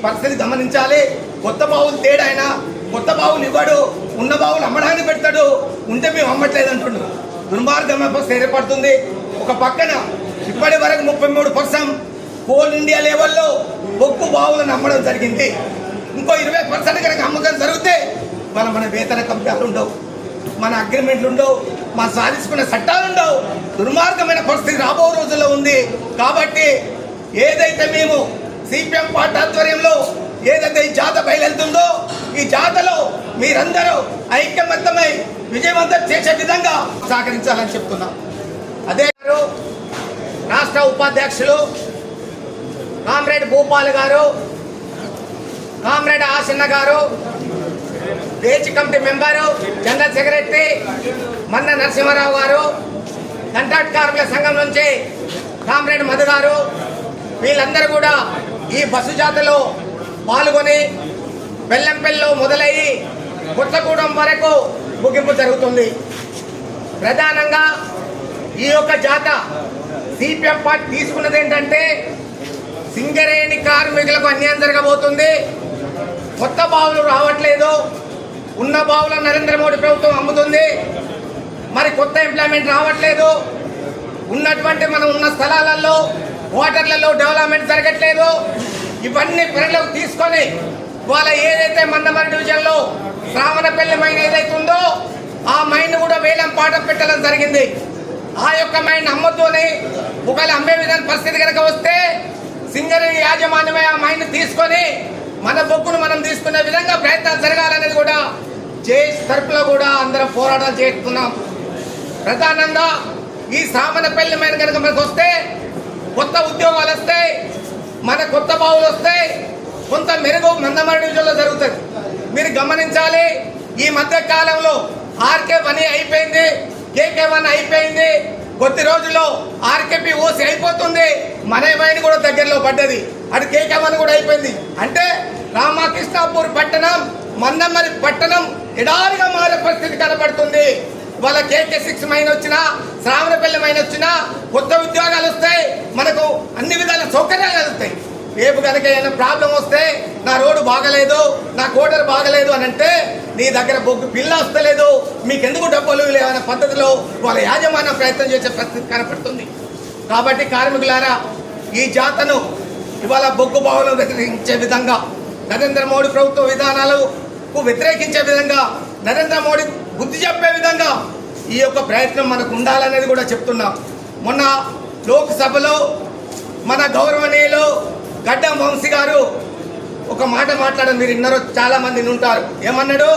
పరిస్థితి గమనించాలి. కొత్త బావులు తేడాయినా కొత్త బావులు ఇవ్వడు, ఉన్న బావులు అమ్మడానికి పెడతాడు. ఉంటే మేము అమ్మట్లేదు అంటుండు. దుర్మార్గం ఏర్పడుతుంది. ఒక పక్కన ఇప్పటి వరకు 33% కోల్ ఇండియా లెవెల్లో బొగ్గు బావులను అమ్మడం జరిగింది. ఇంకో 20% కనుక అమ్మకం జరిగితే మన వేతన కంపెనీలు ఉండవు, మన అగ్రిమెంట్లు ఉండవు, మన సాధించుకున్న చట్టాలు ఉండవు. దుర్మార్గమైన పరిస్థితి రాబో రోజుల్లో ఉంది. కాబట్టి ఏదైతే మేము సిపిఎం పార్టీ ఆధ్వర్యంలో ఏదైతే ఈ జాత బయలుదేరుతుందో ఈ జాతలో మీరందరూ ఐక్యమత్యమై విజయవంతం చేసే విధంగా సహకరించాలని చెప్తున్నాం. అదే రాష్ట్ర ఉపాధ్యక్షులు కామ్రేడ్ భూపాల్ గారు, కామ్రేడ్ ఆసన్న గారు, పేచి కమిటీ మెంబరు జనరల్ సెక్రటరీ మన్న నరసింహారావు గారు, కాంట్రాక్ట్ కార్మికుల సంఘం నుంచి కామ్రేడ్ మధు గారు, వీళ్ళందరూ కూడా ఈ బస్సు జాతలో పాల్గొని బెల్లంపల్లిలో మొదలయ్యి కొత్తగూడెం వరకు ముగింపు జరుగుతుంది. ప్రధానంగా ఈ యొక్క జాత సిపిఎం పార్టీ తీసుకున్నది ఏంటంటే సింగరేణి కార్మికులకు అన్యాయం జరగబోతుంది. కొత్త బావులు రావట్లేదు, ఉన్న బావులను నరేంద్ర మోడీ ప్రభుత్వం అమ్ముతుంది. మరి కొత్త ఎంప్లాయ్మెంట్ రావట్లేదు, ఉన్నటువంటి మనం ఉన్న స్థలాలలో వాటర్లలో డెవలప్మెంట్ జరగట్లేదు. ఇవన్నీ పరిగణలోకి తీసుకొని వాళ్ళ ఏదైతే మందమరి డివిజన్లో శ్రావణపల్లి మైన్ ఏదైతే ఉందో ఆ మైన్ కూడా వేలం పాఠం పెట్టడం జరిగింది. ఆ యొక్క మైన్ అమ్మద్దు అని ఒకవేళ అమ్మే విధాన పరిస్థితి కనుక వస్తే సింగరేణి యాజమాన్యమే ఆ మైన్ తీసుకొని మన బొగ్గును మనం తీసుకునే విధంగా ప్రయత్నాలు జరగాలనేది కూడా జేఏసీ తరఫులో కూడా అందరం పోరాటాలు చేస్తున్నాం. ప్రధానంగా ఈ శ్రావణపల్లి మైన్ కనుక మనకు వస్తే కొత్త ఉద్యోగాలు వస్తాయి, మన కొత్త బావులు వస్తాయి, కొంత మెరుగు మందమరి డివిజన్లో జరుగుతుంది. మీరు గమనించాలి, ఈ మధ్య కాలంలో ఆర్కే1 అయిపోయింది, కేకే1 అయిపోయింది, కొద్ది రోజుల్లో ఆర్కేపీ ఓసి అయిపోతుంది, మన మైన్ కూడా దగ్గరలో పడ్డది, అది కేకే1 కూడా అయిపోయింది. అంటే రామకృష్ణాపూర్ పట్టణం మందమరి పట్టణం ఎడారిగా మారే పరిస్థితి కనబడుతుంది. వాళ్ళ కేకే6 మైన్ వచ్చినా శ్రావణపల్లి మైన్ వచ్చినా కొత్త ఉద్యోగాలు వస్తాయి, మనకు అన్ని విధాల సౌకర్యాలు కలుగుతాయి. రేపు కనుక ఏమైనా ప్రాబ్లం వస్తే నా రోడ్డు బాగలేదు, నా కోటర్ బాగలేదు అని అంటే నీ దగ్గర బొగ్గు బిల్లు వస్తలేదు, మీకెందుకు డబ్బులు లేవనే పద్ధతిలో వాళ్ళ యాజమాన్యం ప్రయత్నం చేసే పరిస్థితి కనపడుతుంది. కాబట్టి కార్మికులారా ఈ జాతను ఇవాళ బొగ్గు బావులను వ్యతిరేకించే విధంగా నరేంద్ర మోడీ ప్రభుత్వ విధానాలకు వ్యతిరేకించే విధంగా నరేంద్ర మోడీ బుద్ధి చెప్పే విధంగా ఈ యొక్క ప్రయత్నం మనకు ఉండాలనేది కూడా చెప్తున్నాం. మొన్న లోక్సభలో మన గౌరవనీయులు గడ్డం వంశీ గారు ఒక మాట మాట్లాడారు, మీరు ఇన్నరో చాలా మంది ఉంటారు. ఏమన్నాడు?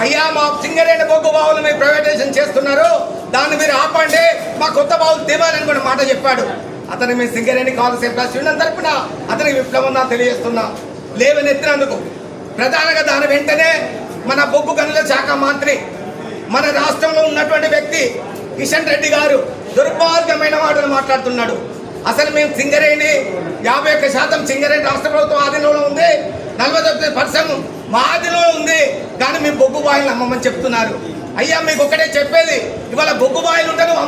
అయ్యా మా సింగరేణి బొగ్గు బావులు మీరు ప్రైవేటైజేషన్ చేస్తున్నారు, దాన్ని మీరు ఆపండి, మా కొత్త బావులు తేవాలని కూడా మాట చెప్పాడు. అతను మీ సింగరేణి కాంగ్రెస్ యూనియన్ తరఫున అతనికి విప్లవం తెలియజేస్తున్నా. లేవనెత్తినందుకు ప్రధానంగా దాని వెంటనే మన బొగ్గు గనుల శాఖ మంత్రి మన రాష్ట్రంలో ఉన్నటువంటి వ్యక్తి కిషన్ రెడ్డి గారు దుర్మార్గమైన మాటలు మాట్లాడుతున్నాడు. అసలు మేము సింగరేణి 51% సింగరేణి రాష్ట్ర ప్రభుత్వం ఆధీనంలో ఉంది, 49% మా ఆధీనంలో ఉంది, కానీ మేము బొగ్గు బాయిలు అమ్మమని చెప్తున్నారు. అయ్యా మీకు ఒకటే చెప్పేది, ఇవాళ బొగ్గు బాయిలు ఉంటే నువ్వు